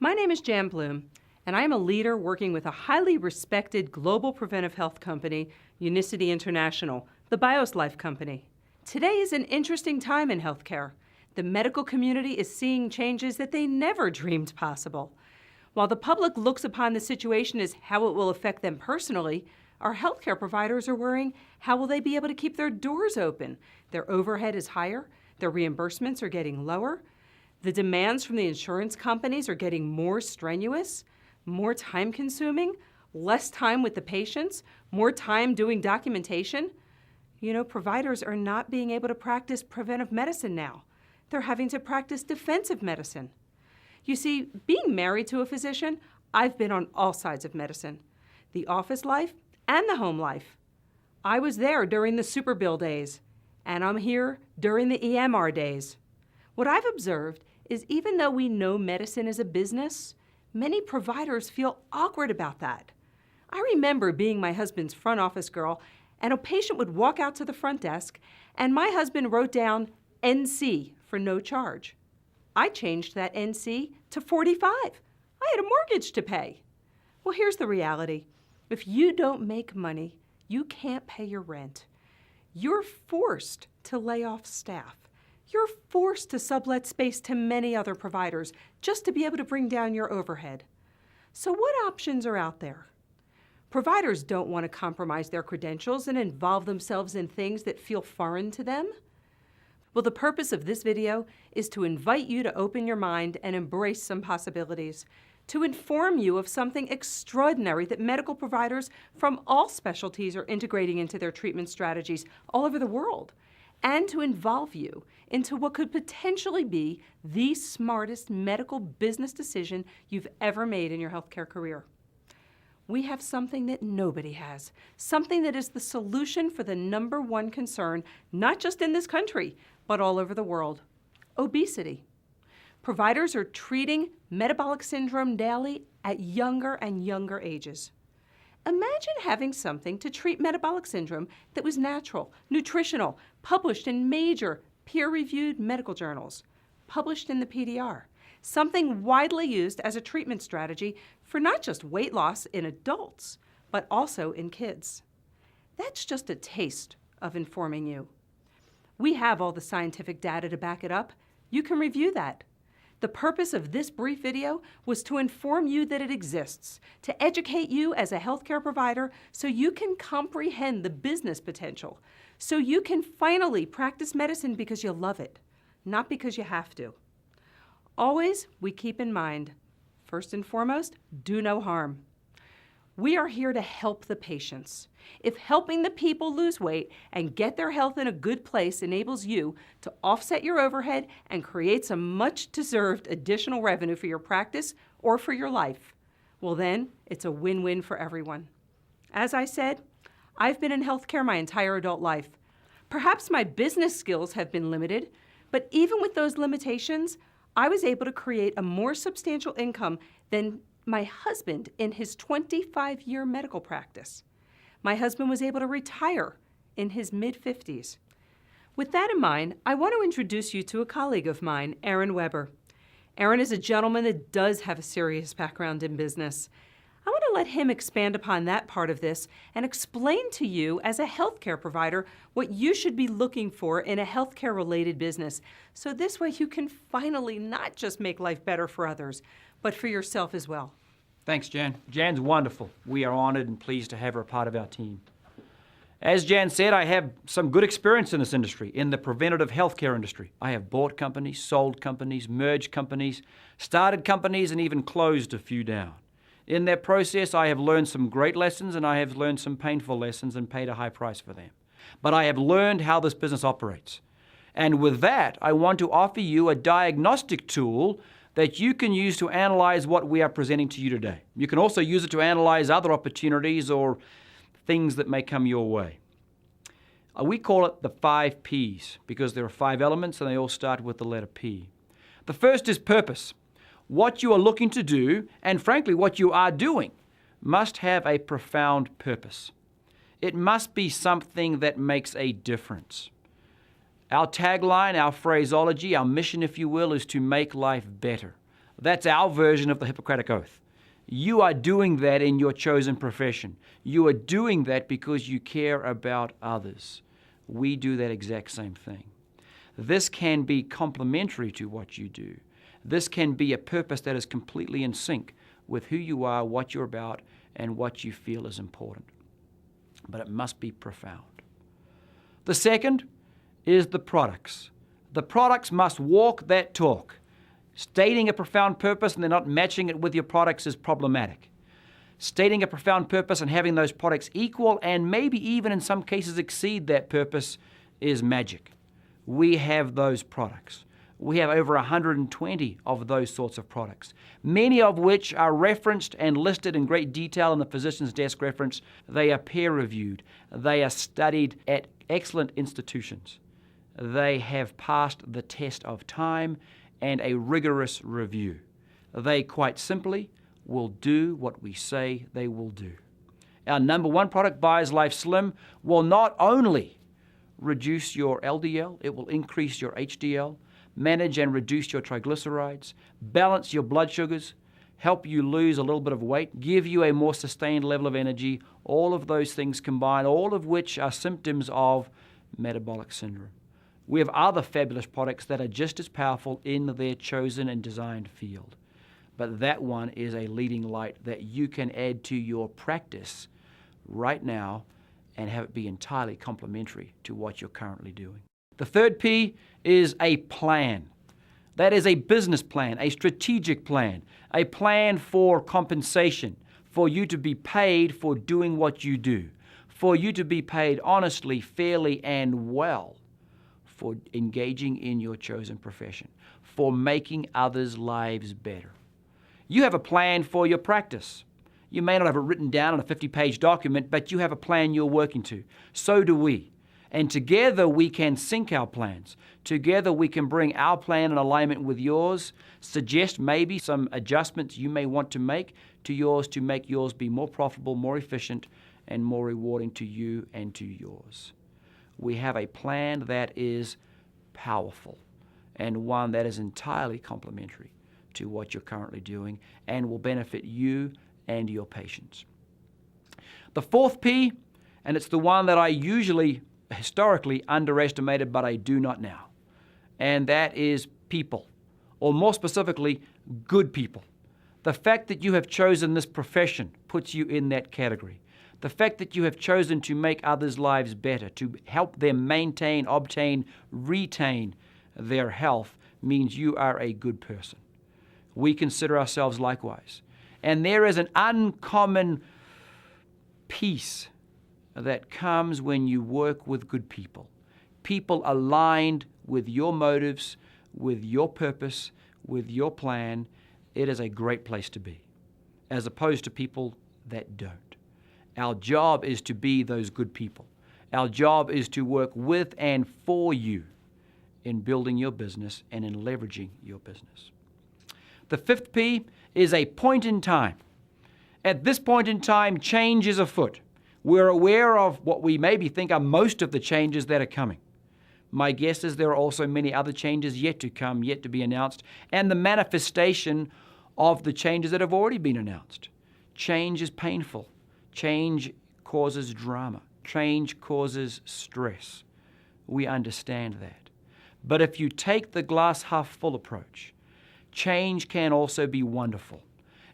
My name is Jan Bloom, and I am a leader working with a highly respected global preventive health company, Unicity International, the BIOS Life company. Today is an interesting time in healthcare. The medical community is seeing changes that they never dreamed possible. While the public looks upon the situation as how it will affect them personally, our healthcare providers are worrying how will they be able to keep their doors open. Their overhead is higher, their reimbursements are getting lower, the demands from the insurance companies are getting more strenuous, more time-consuming, less time with the patients, more time doing documentation. Providers are not being able to practice preventive medicine now. They're having to practice defensive medicine. You see, being married to a physician, I've been on all sides of medicine, the office life and the home life. I was there during the super bill days, and I'm here during the EMR days. What I've observed is even though we know medicine is a business, many providers feel awkward about that. I remember being my husband's front office girl, and a patient would walk out to the front desk, and my husband wrote down NC for no charge. I changed that NC to 45. I had a mortgage to pay. Well, here's the reality. If you don't make money, you can't pay your rent. You're forced to lay off staff. You're forced to sublet space to many other providers just to be able to bring down your overhead. So what options are out there? Providers don't want to compromise their credentials and involve themselves in things that feel foreign to them. Well, the purpose of this video is to invite you to open your mind and embrace some possibilities, to inform you of something extraordinary that medical providers from all specialties are integrating into their treatment strategies all over the world, and to involve you into what could potentially be the smartest medical business decision you've ever made in your healthcare career. We have something that nobody has, something that is the solution for the #1 concern, not just in this country, but all over the world: obesity. Providers are treating metabolic syndrome daily at younger and younger ages. Imagine having something to treat metabolic syndrome that was natural, nutritional, published in major peer-reviewed medical journals, published in the PDR, something widely used as a treatment strategy for not just weight loss in adults, but also in kids. That's just a taste of informing you. We have all the scientific data to back it up. You can review that. The purpose of this brief video was to inform you that it exists, to educate you as a healthcare provider so you can comprehend the business potential, so you can finally practice medicine because you love it, not because you have to. Always, we keep in mind, first and foremost, do no harm. We are here to help the patients. If helping the people lose weight and get their health in a good place enables you to offset your overhead and create some much-deserved additional revenue for your practice or for your life, well then, it's a win-win for everyone. As I said, I've been in healthcare my entire adult life. Perhaps my business skills have been limited, but even with those limitations, I was able to create a more substantial income than my husband in his 25-year medical practice. My husband was able to retire in his mid-50s. With that in mind, I want to introduce you to a colleague of mine, Aaron Weber. Aaron is a gentleman that does have a serious background in business. I want to let him expand upon that part of this and explain to you as a healthcare provider what you should be looking for in a healthcare-related business. So this way you can finally not just make life better for others, but for yourself as well. Thanks, Jan. Jan's wonderful. We are honored and pleased to have her a part of our team. As Jan said, I have some good experience in this industry, in the preventative healthcare industry. I have bought companies, sold companies, merged companies, started companies, and even closed a few down. In that process, I have learned some great lessons and I have learned some painful lessons and paid a high price for them. But I have learned how this business operates. And with that, I want to offer you a diagnostic tool that you can use to analyze what we are presenting to you today. You can also use it to analyze other opportunities or things that may come your way. We call it the 5 Ps because there are 5 elements and they all start with the letter P. The first is purpose. What you are looking to do, and frankly what you are doing, must have a profound purpose. It must be something that makes a difference. Our tagline, our phraseology, our mission, if you will, is to make life better. That's our version of the Hippocratic Oath. You are doing that in your chosen profession. You are doing that because you care about others. We do that exact same thing. This can be complementary to what you do. This can be a purpose that is completely in sync with who you are, what you're about, and what you feel is important. But it must be profound. The second is the products. The products must walk that talk. Stating a profound purpose and then not matching it with your products is problematic. Stating a profound purpose and having those products equal and maybe even in some cases exceed that purpose is magic. We have those products. We have over 120 of those sorts of products, many of which are referenced and listed in great detail in the physician's desk reference. They are peer-reviewed. They are studied at excellent institutions. They have passed the test of time and a rigorous review. They quite simply will do what we say they will do. Our number one product, Buyers Life Slim, will not only reduce your LDL, it will increase your HDL, manage and reduce your triglycerides, balance your blood sugars, help you lose a little bit of weight, give you a more sustained level of energy, all of those things combined, all of which are symptoms of metabolic syndrome. We have other fabulous products that are just as powerful in their chosen and designed field. But that one is a leading light that you can add to your practice right now and have it be entirely complementary to what you're currently doing. The third P is a plan. That is a business plan, a strategic plan, a plan for compensation, for you to be paid for doing what you do, for you to be paid honestly, fairly, and well for engaging in your chosen profession, for making others' lives better. You have a plan for your practice. You may not have it written down on a 50-page document, but you have a plan you're working to. So do we. And together we can sync our plans. Together we can bring our plan in alignment with yours, suggest maybe some adjustments you may want to make to yours to make yours be more profitable, more efficient, and more rewarding to you and to yours. We have a plan that is powerful and one that is entirely complementary to what you're currently doing and will benefit you and your patients. The fourth P, and it's the one that I usually historically underestimated, but I do not now, and that is people, or more specifically, good people. The fact that you have chosen this profession puts you in that category. The fact that you have chosen to make others' lives better, to help them maintain, obtain, retain their health means you are a good person. We consider ourselves likewise. And there is an uncommon peace that comes when you work with good people. People aligned with your motives, with your purpose, with your plan. It is a great place to be, as opposed to people that don't. Our job is to be those good people. Our job is to work with and for you in building your business and in leveraging your business. The fifth P is a point in time. At this point in time, change is afoot. We're aware of what we maybe think are most of the changes that are coming. My guess is there are also many other changes yet to come, yet to be announced, and the manifestation of the changes that have already been announced. Change is painful. Change causes drama. Change causes stress. We understand that. But if you take the glass half full approach, change can also be wonderful.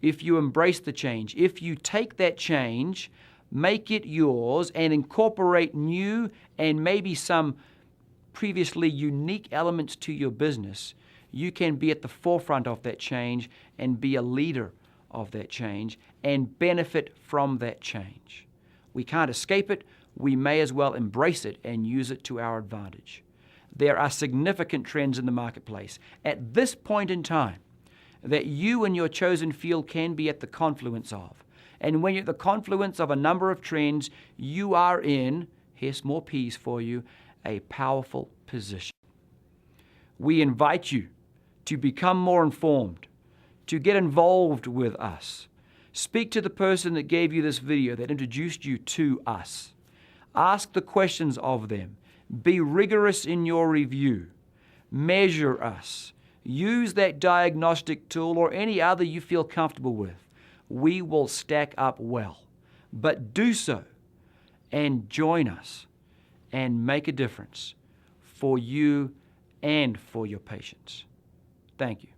If you embrace the change, if you take that change, make it yours, and incorporate new and maybe some previously unique elements to your business, you can be at the forefront of that change and be a leader of that change and benefit from that change. We can't escape it. We may as well embrace it and use it to our advantage. There are significant trends in the marketplace at this point in time that you and your chosen field can be at the confluence of. And when you're at the confluence of a number of trends, you are in, here's more P's for you, a powerful position. We invite you to become more informed, to get involved with us. Speak to the person that gave you this video, that introduced you to us. Ask the questions of them. Be rigorous in your review. Measure us. use that diagnostic tool or any other you feel comfortable with. We will stack up well. But do so and join us and make a difference for you and for your patients. Thank you.